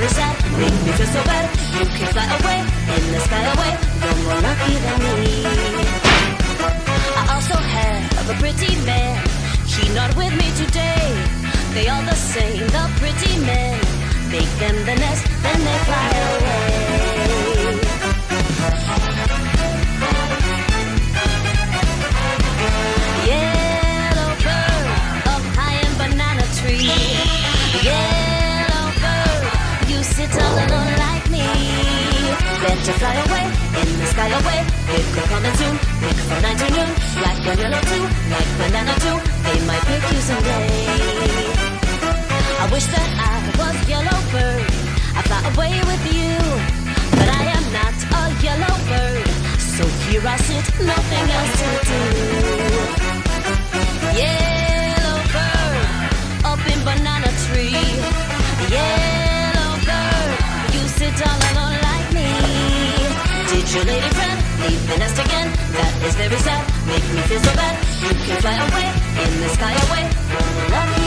very sad, make me feel so bad. You can fly away, in the sky away, you're more lucky than me. I also have a pretty man, he not with me today. They all the same, the pretty men. Make them the nest, then they fly away. Yellow bird up high in banana tree. Yellow bird, you sit all alone like me. Better fly away, in the sky away. It could come in soon, pick from 9 to noon. Black and yellow too, like banana too. They might pick you someday. I wish that I was yellow bird, I fly away with you. But I am not a yellow bird, so here I sit, nothing else to do. Yellow bird, up in banana tree. Yellow bird, you sit all alone like me. Did your lady friend leave the nest again? That is very sad, make me feel so bad. You can fly away, in the sky away, love you.